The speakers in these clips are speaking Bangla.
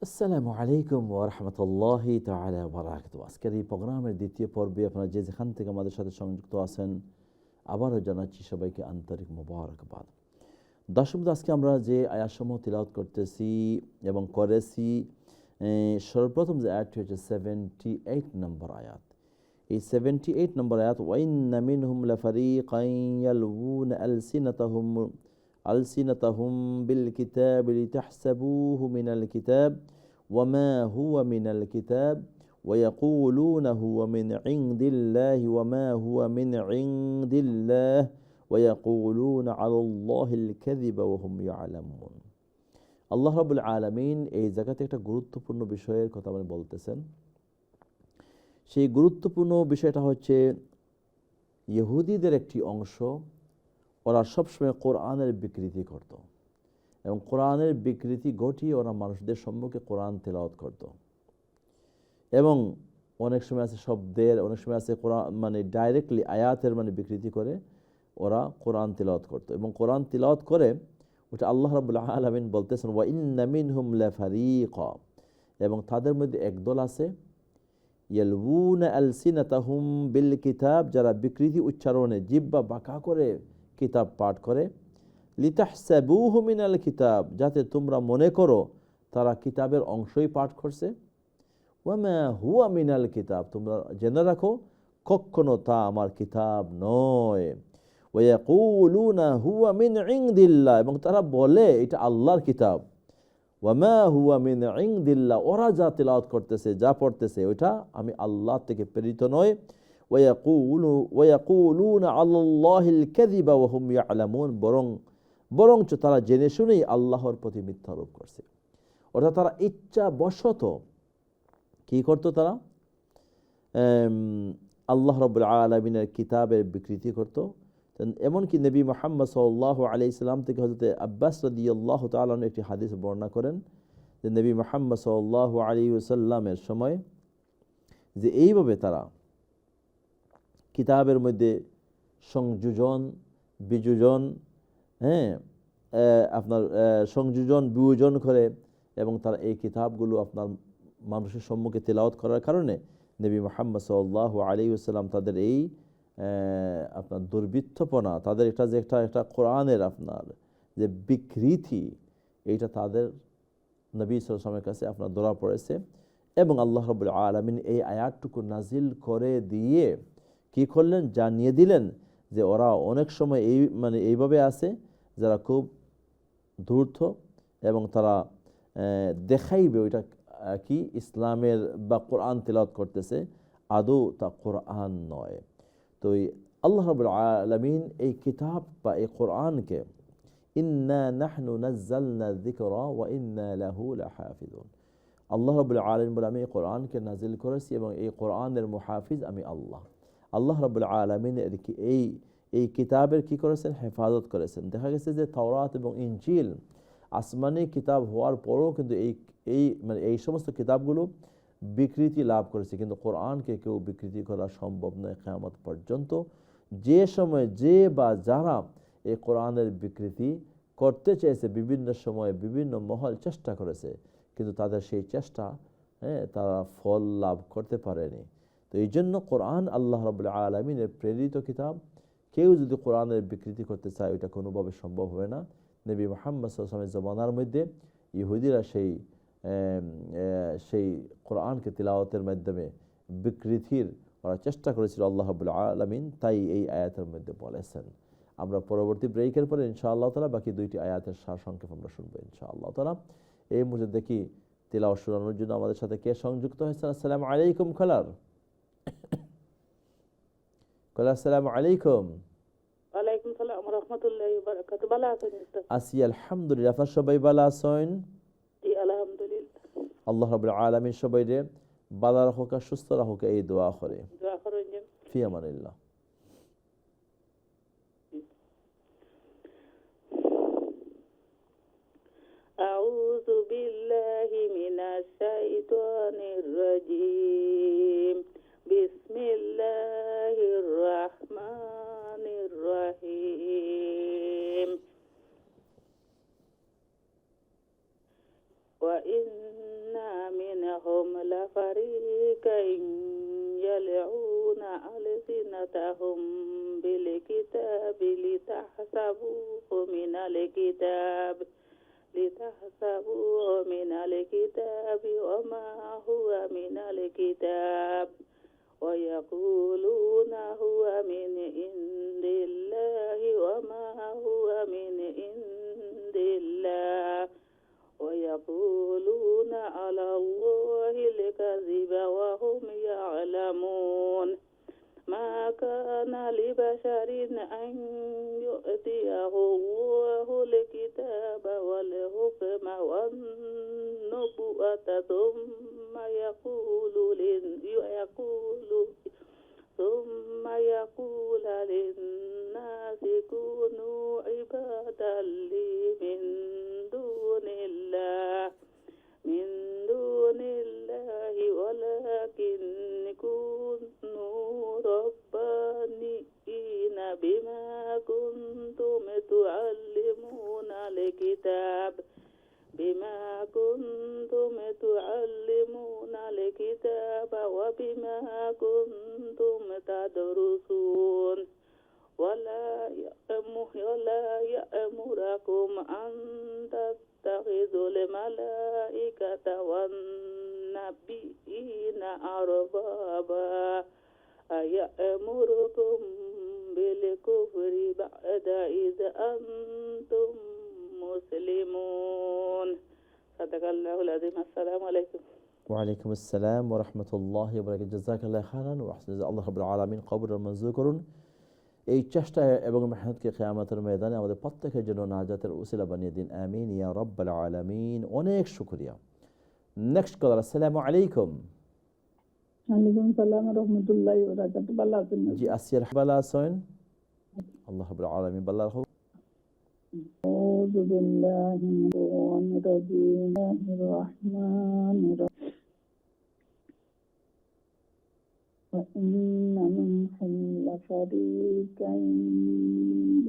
আসসালামু আলাইকুম ওয়া রাহমাতুল্লাহি তাআলা ওয়া বারাকাতুহু। আজকের এই প্রোগ্রামের দ্বিতীয় পর্বে আপনারা যে যেখান থেকে আমাদের সাথে সংযুক্ত আছেন, আবারও জানাচ্ছি সবাইকে আন্তরিক মোবারকবাদ। দর্শক, আজকে আমরা যে আয়াতসমূহ তিলাওয়াত করতেছি এবং করেছি, সর্বপ্রথম যে আয়াতটি হচ্ছে 78 নম্বর আয়াত। এই 78 নম্বর আয়াত, ওয়া ইন্না মিনহুম লাফারিকান ইয়ালউনা আলসিনাতাহুম বিল কিতাবি লিতাহসাবুহু মিনাল কিতাব ওয়া মা হুয়া মিনাল কিতাব ওয়া ইয়াকুলুনা হুয়া মিন ইনদিল্লাহি ওয়া মা হুয়া মিন ইনদিল্লাহ ওয়া ইয়াকুলুনা আলাল্লাহিল কাযিবা ওয়া হুম ইয়ালামুন। আল্লাহ রাব্বুল আলামিন এই জায়গাতে একটা গুরুত্বপূর্ণ বিষয়ের কথা বলতেছেন। সেই গুরুত্বপূর্ণ বিষয়টা হচ্ছে, ইহুদিদের একটি অংশ, ওরা সবসময় কোরআনের বিকৃতি করত এবং কোরআনের বিকৃতি ঘটিয়ে ওরা মানুষদের সম্মুখে কোরআন তেলাওয়াত করত। এবং অনেক সময় আছে শব্দের, অনেক সময় আছে কোরআন ডাইরেক্টলি আয়াতের বিকৃতি করে ওরা কোরআন তিলাওয়াত করত। এবং কোরআন তিলাওয়াত করে ওটা আল্লাহ রাব্বুল আলামিন বলতেছেন, ওয়া ইন্না মিনহুম লাফারিকা, এবং তাদের মধ্যে একদল আছে, ইয়ালউনা আলসিনাতাহুম বিল কিতাব, যারা বিকৃতি উচ্চারণে জিহ্বা বাঁকা করে কিতাব পাঠ করে, লিতাহসাবুহু মিনাল কিতাব, যাতে তোমরা মনে করো তারা কিতাবের অংশই পাঠ করছে, ওয়া মা হুয়া মিনাল কিতাব, তোমরা জেনে রাখো কখনো তা আমার কিতাব নয়। ওয়া ইয়াকুলুনা হুয়া মিন ইনদিল্লাহ, এবং তারা বলে এটা আল্লাহর কিতাব। ওয়া মা হুয়া মিন ইনদিল্লাহ, ওরা যা তিলাওয়াত করতেছে, যা পড়তেছে, ওইটা আমি আল্লাহ থেকে প্রেরিত নয়। ওয়া ইয়াকুলুনা আলাল্লাহিল কাযিবা ওয়া হুম ইয়ালামুন, বরঞ্চ তারা জেনে শুনেই আল্লাহর প্রতি মিথ্যা আরোপ করছে। অর্থাৎ তারা ইচ্ছাবশত কি করতো, তারা আল্লাহ রাব্বুল আলামিনের কিতাবের বিকৃতি করত। এমনকি নবী মুহাম্মদ সাল্লাল্লাহু আলাইহি সাল্লাম থেকে হযরত আব্বাস রাদিয়াল্লাহু তাআলা আনহু একটি হাদিস বর্ণনা করেন যে নবী মুহাম্মদ সাল্লাল্লাহু আলাইহি ওয়াসাল্লামের সময় যে এইভাবে তারা কিতাবের মধ্যে সংযোজন বিযোজন, আপনার সংযোজন বিয়োজন করে, এবং তারা এই কিতাবগুলো আপনার মানুষের সম্মুখে তেলাওয়াত করার কারণে নবী মুহাম্মদ সাল্লাল্লাহু আলাইহি ওয়াসাল্লাম তাদের এই আপনার দুর্বৃত্তপনা, তাদের এটা যে একটা কোরআনের আপনার যে বিকৃতি, এইটা তাদের নবী সাল্লাল্লাহু আলাইহি ওয়াসাল্লামের কাছে আপনার ধরা পড়েছে। এবং আল্লাহ রাব্বুল আলামিন এই আয়াতটুকু নাজিল করে দিয়ে কি করলেন, জানিয়ে দিলেন যে ওরা অনেক সময় এইভাবে আছে যারা খুব ধূর্ত, এবং তারা দেখাইবে ওইটা কি ইসলামের বা কোরআন তিলাওয়াত করতেছে, আদৌ তা কোরআন নয়। তো আল্লাহ রাব্বুল আলামিন এই কিতাব বা এই কোরআনকে ইন্না নাহনু নাযালনা যিকরা ওয়া ইন্না লাহু লাহাফিজুন, আল্লাহ রাব্বুল আলামিন বলে, আমি এই কোরআনকে নাজিল করেছি এবং এই কোরআনের মুহাফিজ আমি আল্লাহ। আল্লাহ রাব্বুল আলামিন এই কিতাবের কি করেছেন, হেফাজত করেছেন। দেখা গেছে যে তাওরাত এবং ইনজিল আসমানি কিতাব হওয়ার পরেও কিন্তু এই সমস্ত কিতাবগুলো বিকৃতি লাভ করেছে, কিন্তু কোরআনকে কেউ বিকৃতি করা সম্ভব নয় কিয়ামত পর্যন্ত। যে সময় যে বা যারা এই কোরআনের বিকৃতি করতে চেয়েছে, বিভিন্ন সময়ে বিভিন্ন মহল চেষ্টা করেছে, কিন্তু তাদের সেই চেষ্টা তারা ফল লাভ করতে পারেনি। তো এই জন্য কোরআন আল্লাহ রাব্বুল আলামিনের প্রেরিত কিতাব, কেউ যদি কোরআনের বিকৃতি করতে চায় ওইটা কোনোভাবে সম্ভব হবে না। নবী মুহাম্মদ সাল্লাল্লাহু আলাইহি ওয়াসাল্লামের জমানার মধ্যে ইহুদিরা সেই কোরআনকে তিলাওয়াতের মাধ্যমে বিকৃতির ওরা চেষ্টা করেছিল আল্লাহ রাব্বুল আলামিন, তাই এই আয়াতের মধ্যে বলেছেন। আমরা পরবর্তী ব্রেকের পরে ইনশাআল্লাহ তাআলা বাকি দুইটি আয়াতের সারসংক্ষেপ আমরা শুনবো ইনশাআল্লাহ তাআলা। এই মুহূর্তে দেখি তিলাওয়াত শোনানোর জন্য আমাদের সাথে কে সংযুক্ত হয়েছেন। আসসালামু আলাইকুম কলার। আসসালামু আলাইকুম। ওয়ালাইকুম সালাম ওয়া রাহমাতুল্লাহি ওয়া বারাকাতুহু। ভালো আছেন মিস্টার? আছি আলহামদুলিল্লাহ। আপনারা সবাই ভালো আছেন? জি আলহামদুলিল্লাহ। আল্লাহ রাব্বুল আলামিন সবাইরে ভালো রাখুক, সুস্থ রাখুক, এই দোয়া করে। দোয়া করেন। ফি আমানিল্লাহ। আউযু বিল্লাহি মিনাশ শাইতানির রাজীম। বিসমিল্লাহির রাহমানির রাহিম। ওয়া ইন্না يستطلعون ألسنتهم بالكتاب لتحسبوه من الكتاب وما هو من الكتاب ويقولون هو من عند الله وما هو من عند الله ويقولون على الله الكذب وهم يعلمون ما كان لبشر أن يؤتيه الله الكتاب والحكم والنبوة ثم يقول للناس كونوا عبادا لي من دون الله ولكن كونوا ربانيين بما كنتم تعلمون الكتاب وبما كنتم تدرسون ولا يأمركم أن تتخذوا الملائكة والنبيين أربابا أيأمركم بالكفر بعد إذ أنتم مسلمون. صدق الله العظيم. السلام عليكم. ওয়ালাইকুম আসসালাম ওয়া রাহমাতুল্লাহি ওয়া বারাকাতুহু। জাযাকাল্লাহু খাইরান ওয়া আহসান আল্লাহ রাব্বুল আলামিন কবুল ও মঞ্জুর করুন। এই চেষ্টা এবং মেহনতকে কিয়ামতের ময়দানে আমাদের প্রত্যেকের জন্য নাজাতের উসিলা বানিয়ে দিন, আমিন ইয়া রাব্বাল আলামিন। অনেক শুকরিয়া। নেক্সট কলার। আসসালামু আলাইকুম। ওয়ালাইকুম আসসালাম ওয়া রাহমাতুল্লাহি ওয়া বারাকাতুহু। ভালো আছেন? জি আছি, ভালো আছেন? আল্লাহ রাব্বুল আলামিন ভালো রাখুন। আউযু বিল্লাহি মিনাশ শাইতানির রাহমানির রাহিম। وإن منهم لفريقا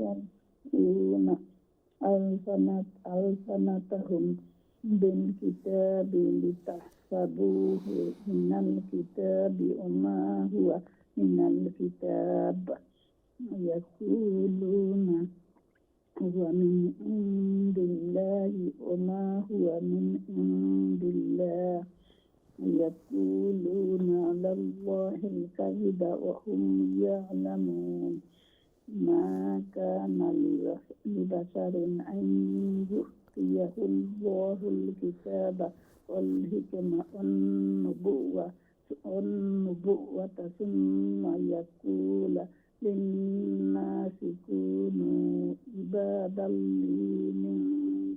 يلقون ألسنتهم بالكتاب لتحسبوه من الكتاب وما هو من الكتاب يقولون هو من عند الله وما هو من عند الله يقولون على الله الكذب وهم يعلمون ما كان لبشر أن يؤتيه الله الكتاب والحكمة والنبوة ثم يقول للناس كونوا عبادا لي من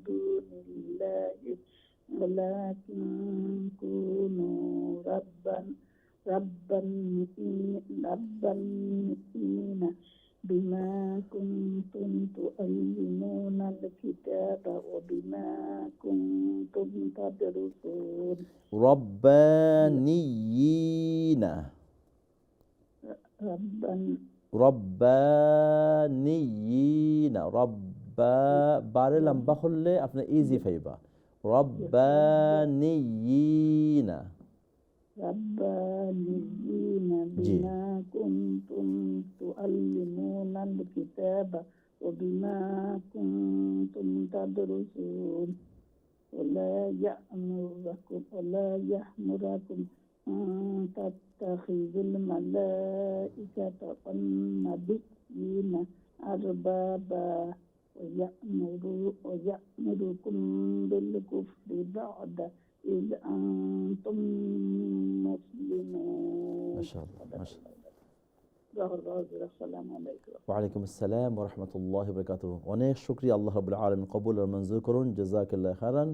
دون الله ولكن كونوا ربانيين بما كنتم تعلمون الكتاب وبما كنتم تدرسون. ربانيين বারে লম্বা করলে আপনার ইজি পাইবা। ربانيين بما كنتم تعلمون الكتاب وبما كنتم تدرسون ولا يأمركم أن تتخذوا الملائكة والنبيين أربابا ويأمركم بالكفر بعد إذ أنتم مسلمون. ما شاء الله ما شاء الله. السلام عليكم. ওয়ালাইকুম আসসালাম ওয়া রাহমাতুল্লাহি ওয়া বারাকাতুহু। অনেক শুকরিয়া। আল্লাহ রাব্বুল আলামিন কবুল ও মঞ্জুর করুন। জাযাকাল্লাহু খাইরান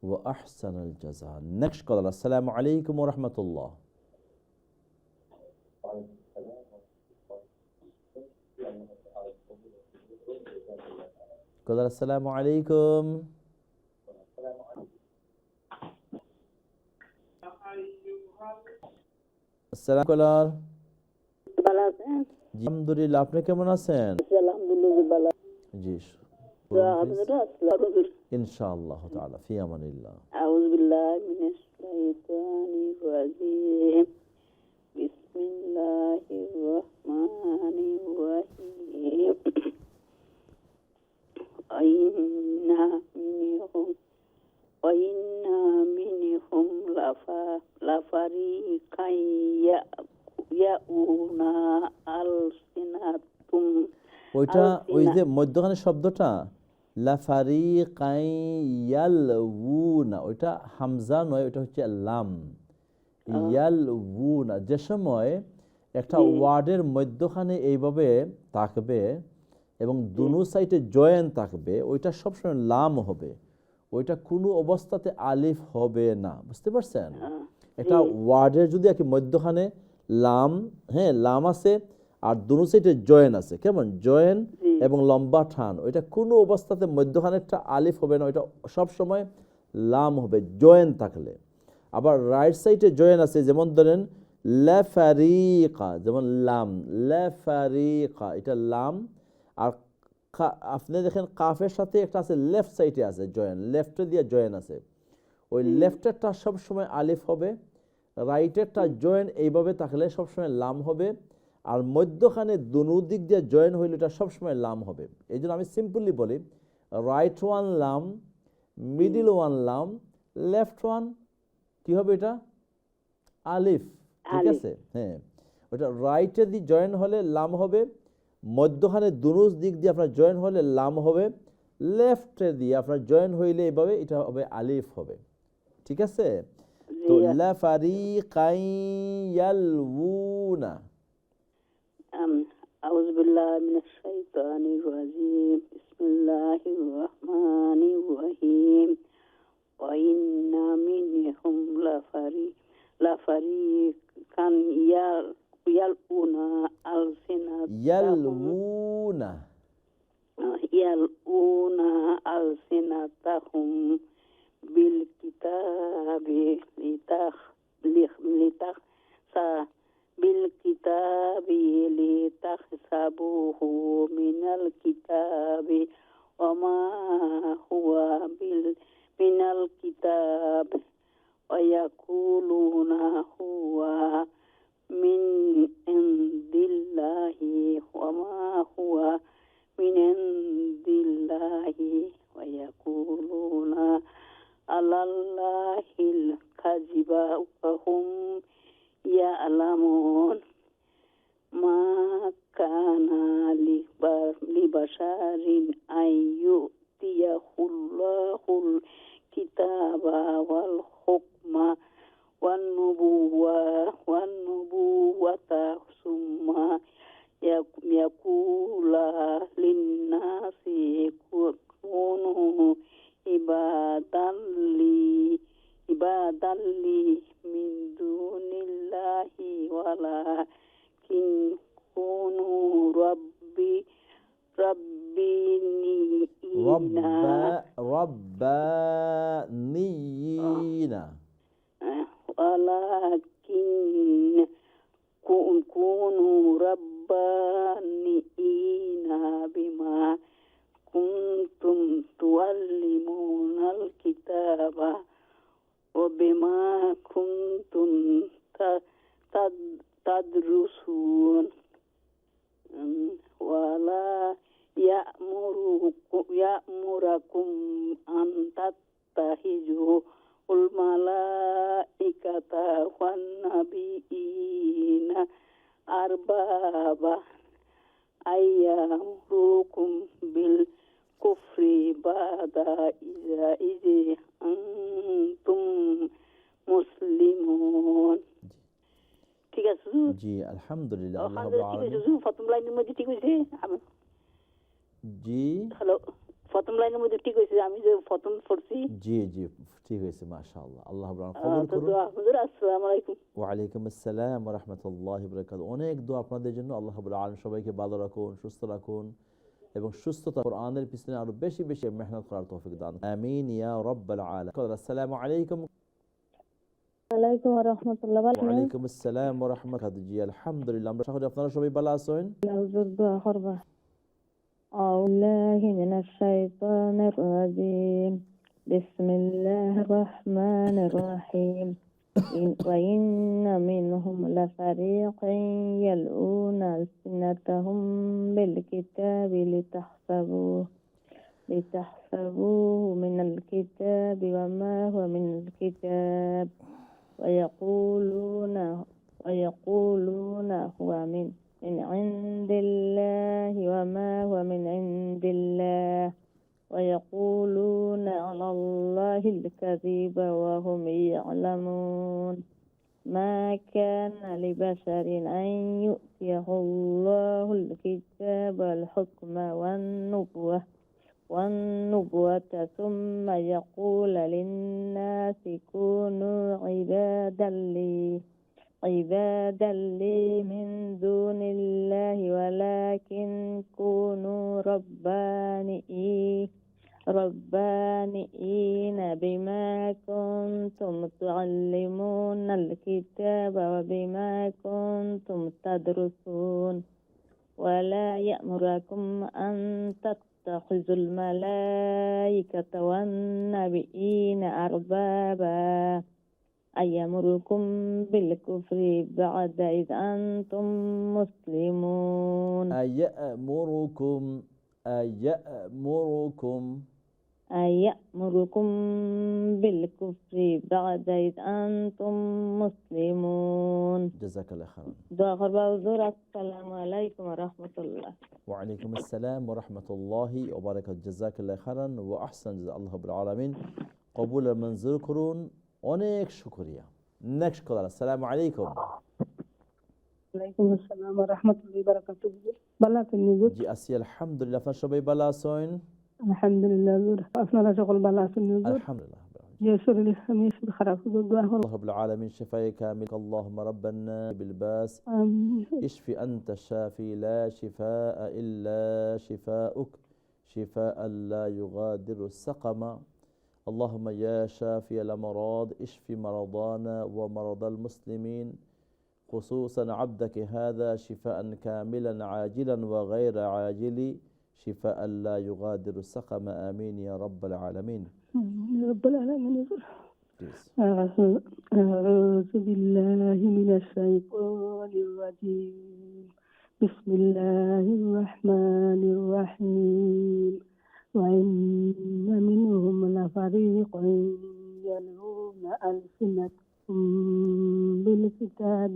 ওয়া আহসানাল জাযা। নেক্সট কলার। আসসালামু আলাইকুম ওয়া রাহমাতুল্লাহ। কলার আসসালামু আলাইকুম। আসসালাম কলার। ভালো আছেন? জি আলহামদুলিল্লাহ, আপনি কেমন আছেন? আলহামদুলিল্লাহ ভালো। জি ইনশাআল্লাহ তাআলা ফি আমানিল্লাহ। আউযু বিল্লাহি মিনাশ শাইতানির রাজীম। বিসমিল্লাহির বিসমিল্লাহির রহমানির রহিম ওয়াইন্না মিনহুম লাফারিকান ইয়াউনা আলসিনাতুম ওইটা ওই যে মধ্যখানে শব্দটা লাফারিকান ইয়ালউনা, ওইটা হামজা নয়, ওইটা হচ্ছে লাম। ইয়ালউনা, যে সময় একটা ওয়ার্ডের মধ্যখানে এইভাবে থাকবে এবং দুনো সাইডে জয়েন থাকবে, ওইটা সবসময় লাম হবে, ওইটা কোনো অবস্থাতে আলিফ হবে না। বুঝতে পারছেন? একটা ওয়ার্ডের যদি আর কি মধ্যখানে লাম, হ্যাঁ লাম আছে আর দুনো সাইডে জয়েন আছে, কেমন জয়েন এবং লম্বা টান, ওইটা কোনো অবস্থাতে মধ্যখানে একটা আলিফ হবে না, ওইটা সবসময় লাম হবে জয়েন থাকলে। আবার রাইট সাইডে জয়েন আছে, যেমন ধরেন লাফারিকা, যেমন লাম লাফারিকা, এটা লাম। আর আপনি দেখেন কাফের সাথে একটা আছে লেফট সাইডে আছে জয়েন, লেফটে দিয়ে জয়েন আছে, ওই লেফটেরটা সবসময় আলিফ হবে, রাইটেরটা জয়েন এইভাবে থাকলে সবসময় লাম হবে, আর মধ্যখানে দুনো দিক দিয়ে জয়েন হইলে এটা সবসময় লাম হবে। এই জন্য আমি সিম্পলি বলি রাইট ওয়ান লাম, মিডিল ওয়ান লাম, লেফট ওয়ান কি হবে, এটা আলিফ। ঠিক আছে? হ্যাঁ, ওটা রাইটে দিয়ে জয়েন হলে লাম হবে, মধ্যখানে দুনো দিক দিয়ে আপনার জয়েন হলে লাম হবে, লেফটে দিয়ে আপনার জয়েন হইলে এইভাবে এটা হবে আলিফ হবে। ঠিক আছে? তো লাফারিকান ইয়ালউনা। আউযু বিল্লাহি মিনাশ শাইতানির রাজিম বিসমিল্লাহির রহমানির রহিম ওয়া ইন্না মিনহুম লাফারিকান ইয়ালউনা আলসিনাতাহুম বিল কিতাবি লিতাহসাবুহু মিনাল কিতাবি ওয়া মা হুয়া মিনাল কিতাব ওয়া ইয়াকুলুনা হুয়া মিন ইনদিল্লাহি ওয়া মা হুয়া মিন ইনদিল্লাহি ওয়া ইয়াকুলুনা আলাল্লাহিল কাযিবা ওয়া হুম ইয়ালামুন মা কানা লিবাশারিন আইয়ুতিয়াহুল্লাহুল কিতাবা ওয়াল হুকমা ওয়ান নুবুওয়াতা সুম্মা ইয়াকুলা লিন্নাসি কুনু ইবাদাল্লি মিন দুনিল্লাহি ওয়ালাকিন কুনু রব্বানিয়িনা ওয়ালাকিন কুনু রাব্বানিয়িনা বিমা কুনতুম তুআল্লিমুনাল কিতাবা ওয়া বিমা কুনতুম তাদরুসুন ওয়ালা ইয়া'মুরাকুম আন তাত্তাহিজু উল মালাইকাতা ওয়ান নাবিয়িনা আরবাবা আইয়ামুরুকুম বিল কুফরি বাদা ইযা আনতুম মুসলিমুন। ঠিক আছে? জি আলহামদুলিল্লাহ। প্রথম লাইনের মধ্যে ঠিক হয়েছে? জি হ্যালো, প্রথম লাইনের মধ্যে ঠিক হয়েছে? আমি যে প্রথম পড়ছি জি জি ঠিক হয়েছে, মাশাআল্লাহ। আল্লাহ কবুল করুন। আসসালামু আলাইকুম। ওয়া আলাইকুম আসসালাম ওয়া রাহমাতুল্লাহি ওয়া বারাকাতুহু। অনেক দোয়া আপনাদের জন্য। আল্লাহ রাব্বুল আলামিন সবাইকে ভালো রাখুন, সুস্থ রাখুন এবং সুস্থতা কোরআনের পিছনে আরো বেশি বেশি মেহনত করার তৌফিক দান। আমিন ইয়া রাব্বাল আলামিন। আসসালামু আলাইকুম। ওয়ালাইকুম রাহমাতুল্লাহ। ওয়া আলাইকুম আসসালাম ওয়া রাহমাতুল্লাহ। জি আলহামদুলিল্লাহ, আমরা আশা করি আপনারা সবাই ভালো আছেন। হুজুর দোয়া করবা। আউযুবিল্লাহি মিনাশ শাইতানির রাজিম। বিসমিল্লাহির রহমানির রহিম। وإن منهم لفريقا يلؤون ألسنتهم بالكتاب لتحسبوه من الكتاب وما هو من الكتاب ويقولون هو من عند الله وما هو من عند الله ويقولون على الله الكذب وهم يعلمون ما كان لبشر أن يؤتيه الله الكتاب والحكم والنبوة ثم يقول للناس كونوا عبادا لي من دون الله ولكن كونوا ربانيين بما كنتم تعلمون الكتاب وبما كنتم تدرسون ولا يأمركم أن تتخذوا الملائكة والنبيين أربابا أيأمركم بالكفر بعد إذ أنتم مسلمون أيأمركم بالكفر بعد إذ أنتم مسلمون. جزاك الله خيرا. السلام عليكم ورحمة الله. وعليكم السلام ورحمة الله وبركاته. جزاك الله خيرا وأحسن جزاء الله رب العالمين. قبول منظور করুন, অনেক শুকরিয়া। নেক্সট কলার। আসসালামু আলাইকুম। ওয়ালাইকুম আসসালাম ওয়া রাহমাতুল্লাহি ওয়া বারাকাতুহু। ভালো আছেন হুজুর? জি আছি আলহামদুলিল্লাহ। আপনারা সবাই ভালো আছেন? আলহামদুলিল্লাহ হুজুর। আপনারা সকল ভালো আছেন হুজুর? আলহামদুলিল্লাহ। যে শরীর আমি খারাপ হুজুর, দোয়া করুন। الله رب العالمين شفاء كامل. اللهم ربنا بالباس اشفي أنت الشافي لا شفاء إلا شفاؤك شفاء لا يغادر سقما. اللهم يا شافي الأمراض اشفي مرضانا ومرضى المسلمين خصوصا عبدك هذا شفاء كاملا عاجلا وغير عاجل شفاء لا يغادر سقما. آمين يا رب العالمين. يا رب العالمين. أعوذ بالله من الشيطان الرجيم. بسم الله الرحمن الرحيم. وإن منهم لفريقا يلوون ألسنتهم بالكتاب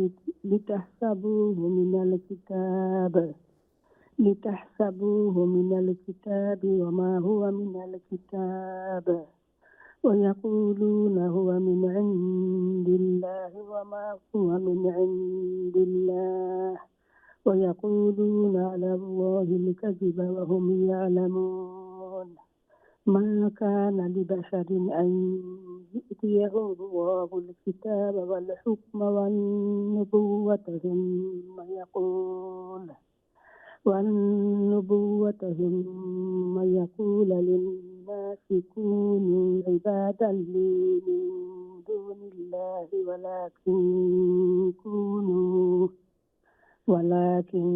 لتحسبوه من الكتاب وما هو من الكتاب ويقولون هو من عند الله وما هو من عند الله ويقولون على الله الكذب وهم يعلمون ما كان لبشر أن يؤتيه الله الكتاب والحكم والنبوة ثم يقول للناس كونوا عبادا لي من دون الله ولكن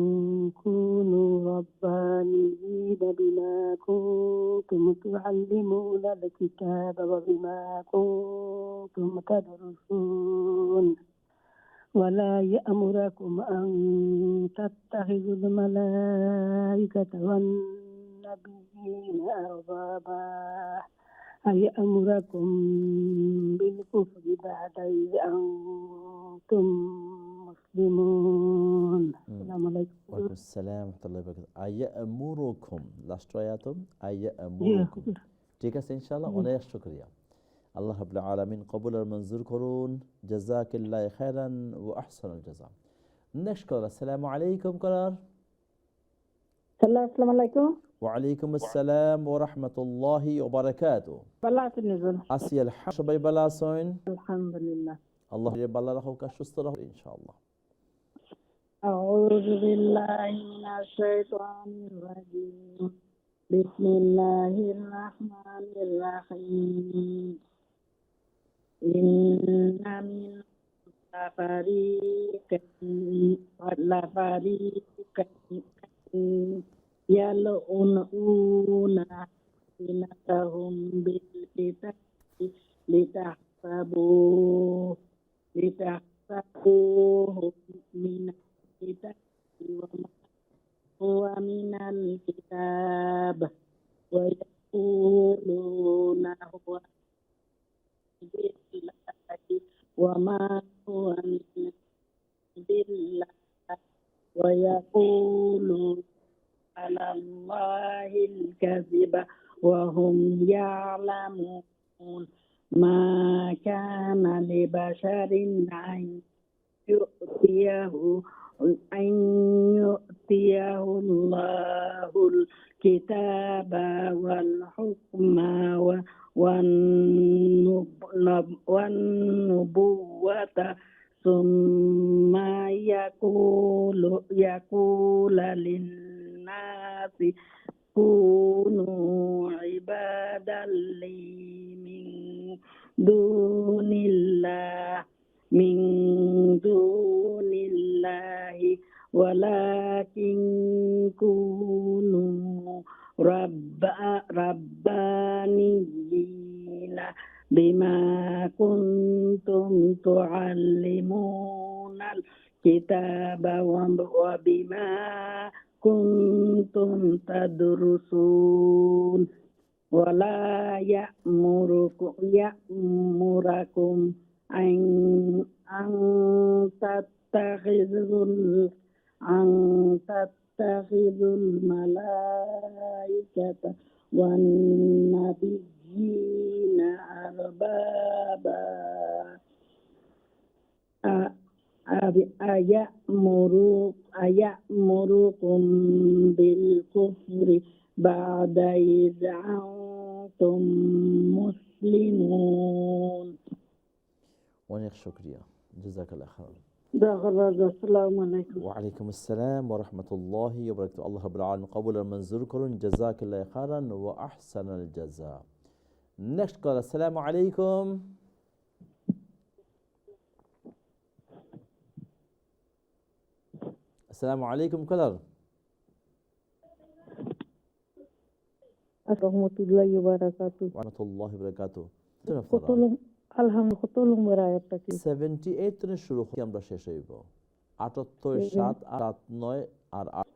كونوا ربانيين بما كنتم تعلمون الكتاب وبما كنتم تدرسون ولا يأمركم أن تتخذوا الملائكة والنبيين أربابا أيأمركم بالكفر بعد إذ أنتم مسلمون. السلام عليكم. وعليكم السلام ورحمة الله وبركاته. أيأمركم লাস্ট আয়াতম أيأمركم ঠিক আছে ইনশাআল্লাহ। অনেক শুকরিয়া। আল্লাহ রাব্বুল আলামিন কবুল আর মঞ্জুর করুন। জাযাকাল্লাহু খাইরান ওয়া আহসানুল জাযা। নেক্সট কলার। আসসালামু আলাইকুম কলার। আসসালামু আলাইকুম। ওয়ালাইকুম আসসালাম ওয়া রাহমাতুল্লাহি ওয়া বারাকাতুহু। ভালো আছেন হুজুর? আছি আলহামদুলিল্লাহ। সবাই ভালো আছেন? আলহামদুলিল্লাহ। আল্লাহ ভালো রাখুক আর সুস্থ রাখুক ইনশাআল্লাহ। أعوذ بالله من الشيطان الرجيم. بسم الله الرحمن الرحيم. إن من لفريقا يلؤون ألسنتهم بالكتاب لتحسبوه هو بالله وما هو من بالله ويقولون على الله الكذب وهم يعلمون ما كان لبشر يؤتيه أن يؤتيه الله الكتاب والحكم والنبوة ثم يقول للناس كونوا عبادا لي من دون الله ولكن كونوا ربانيين بما كنتم تعلمون الكتاب وبما كنتم تدرسون ولا يأمركم أن تتخذوا الملائكة والنبيين أربابا أيأمركم بالكفر بعد إذ أنتم مسلمون. অনেক শুকরিয়া, জাযাকাল্লাহ খাইরান। আসসালামু আলাইকুম। ওয়ালাইকুম আসসালাম ওয়া রাহমাতুল্লাহি ওয়া বারাকাতুহু। আল্লাহ রাব্বুল আলামিন কবুল আর মঞ্জুর করুন। জাযাকাল্লাহ খাইরান ওয়া আহসানাল জাযা। Next call. আসসালামু আলাইকুম। আসসালামু আলাইকুম কলার। রাহমাতুল্লাহি ওয়া বারাকাতুহু। ওয়া রাহমাতুল্লাহি ওয়া বারাকাতুহু। আলহামদুলিল্লাহ 78 থেকে শুরু হয়ে আমরা শেষ হইব। 78 7 8 9 আর 8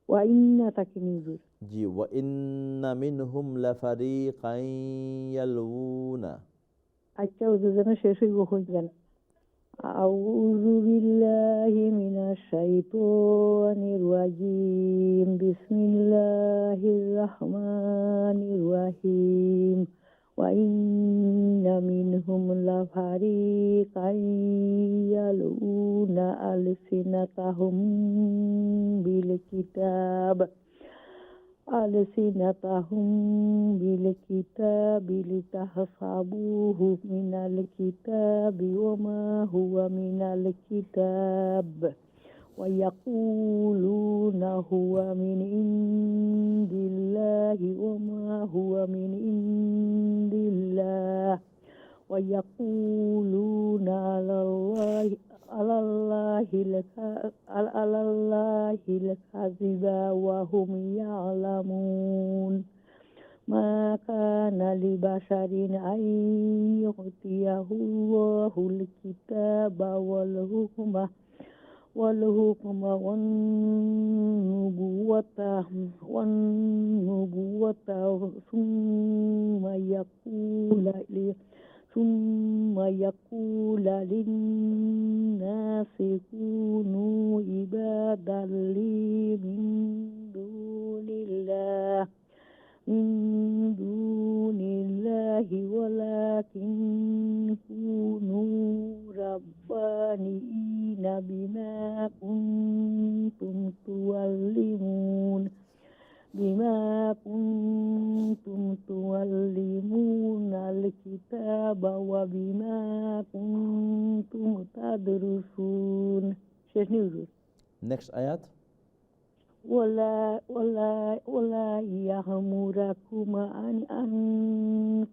ওয়া ইন্না তাকিনিজুর। জি, ওয়া ইন্না মিনহুম লাফারিকান ইয়ালউনা। আচ্ছা ওজনে শেষ হইব হইছেন। আউযু বিল্লাহি মিনাশ শাইতানির রাজিম। বিসমিল্লাহির রাহমানির রাহিম। ওয়া ইন্না মিনহুম লাফারিকান ইয়ালউনা আলসিনাতাহুম বিল কিতাব লিতাহসাবুহু মিনাল কিতাবি ওয়া মা হুয়া মিনাল কিতাব ওয়া ইয়াকুলুনা হুয়া মিন ইনদিল্লাহি ওয়া মা হুয়া মিন ইনদিল্লাহ ওয়া ইয়াকুলুনা আলাল্লাহিল কাযিবা ওয়া হুম ইয়ালামুন। মা কানা লিবাশারিন আন ইউ'তিয়াহুল্লাহুল কিতাবা ওয়াল হুকমা wan nubuwata summa yaqula linnasi kunu ibadan li min dunillahi walakin kunu rabbaniina bima kuntum tuallimuna al-kitaba wa bima kuntum tadrusun. শেষ নিউজ। নেক্সট আয়াত। ولا يأمركم أن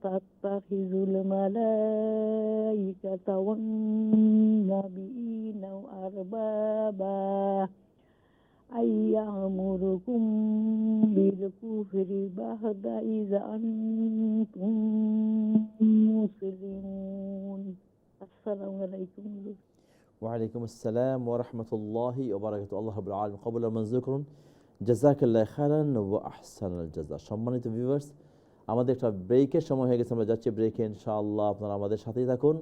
تتخذوا الملائكة والنبيين أربابا أن يأمركم بالكفر بعد إذا أنتم مسلمون. السلام عليكم। ওয়ালাইকুম আসসালাম ওয়া রাহমাতুল্লাহি ওয়া বারাকাতুহু। আল্লাহ রাব্বুল আলামিন কবুল আর মঞ্জুর করুন। জাযাকাল্লাহু খাইরান ওয়া আহসানাল জাযা। সম্মানিত ভিউয়ার্স, আমাদের একটা ব্রেকের সময় হয়ে গেছে, আমরা যাচ্ছি ব্রেকে। ইনশাআল্লাহ আপনারা আমাদের সাথেই থাকুন,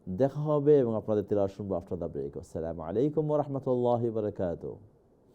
দেখা হবে এবং আপনাদের তেলাওয়াত শুনবো আফটার দ্য ব্রেক। আসসালামু আলাইকুম ওয়া রাহমাতুল্লাহি ওয়া বারাকাতুহু।